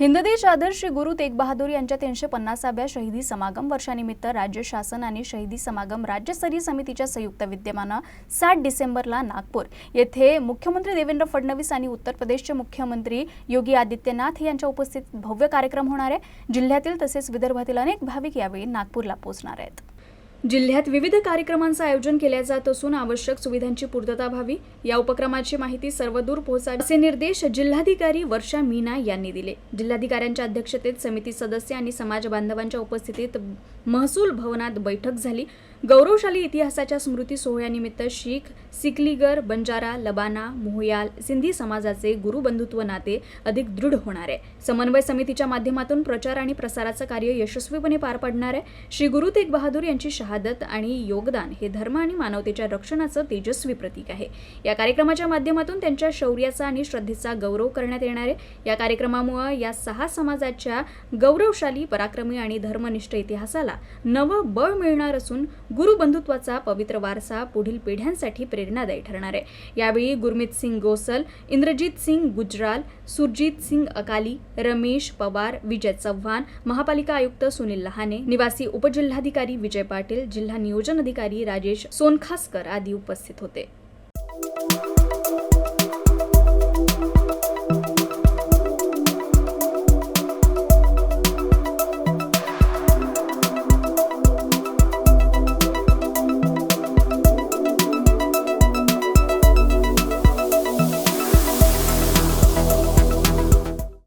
हिंददेश आदर्श श्री गुरु तेग बहादूर यांच्या 350व्या शहीदी समागम वर्षानिमित्त राज्य शासन आणि शहीदी समागम राज्यस्तरीय समितीच्या संयुक्त विद्यमाने 7 डिसेंबरला नागपूर येथे मुख्यमंत्री देवेंद्र फडणवीस आणि उत्तर प्रदेशचे मुख्यमंत्री योगी आदित्यनाथ यांच्या उपस्थितीत भव्य कार्यक्रम होणार आहे। जिल्ह्यातील तसेच विदर्भातील अनेक भाविक यावेळी नागपूरला पोहोचणार आहेत। जिल्ह्यात विविध कार्यक्रमांचे आयोजन केले जात असून आवश्यक सुविधांची पूर्तता व्हावी, या उपक्रमाची माहिती सर्वदूर पोहोचावी असे निर्देश जिल्हाधिकारी वर्षा मीना यांनी दिले। जिल्हाधिकाऱ्यांच्या अध्यक्षतेत समिती सदस्य आणि समाज बांधवांच्या उपस्थितीत महसूल भवनात बैठक झाली। गौरवशाली इतिहासाच्या स्मृती सोहळ्यानिमित्त शीख, सिकलीगर, बंजारा, लबाना, मोहयाल, सिंधी समाजाचे गुरुबंधुत्व नाते अधिक दृढ होणार आहे। समन्वय समितीच्या माध्यमातून प्रचार आणि प्रसाराचे कार्य यशस्वीपणे पार पडणार आहे। श्री गुरु तेग बहादूर यांची शहादत आणि योगदान हे धर्म आणि मानवतेच्या रक्षणाचे तेजस्वी प्रतीक आहे। या कार्यक्रमाच्या माध्यमातून त्यांच्या शौर्याचा आणि श्रद्धेचा गौरव करण्यात येणार आहे। या कार्यक्रमामुळे या 6 समाजाच्या गौरवशाली, पराक्रमी आणि धर्मनिष्ठ इतिहासाला नवं बळ मिळणार असून गुरुबंधुत्वाचा पवित्र वारसा पुढील पिढ्यांसाठी प्रेरणादायी ठरणार आहे। यावेळी गुरमीत सिंग गोसल, इंद्रजीत सिंग गुजराल, सुरजीत सिंग अकाली, रमेश पवार, विजय चव्हाण, महापालिका आयुक्त सुनील लहाने, निवासी उपजिल्हाधिकारी विजय पाटील, जिल्हा नियोजन अधिकारी राजेश सोनखासकर आदी उपस्थित होते।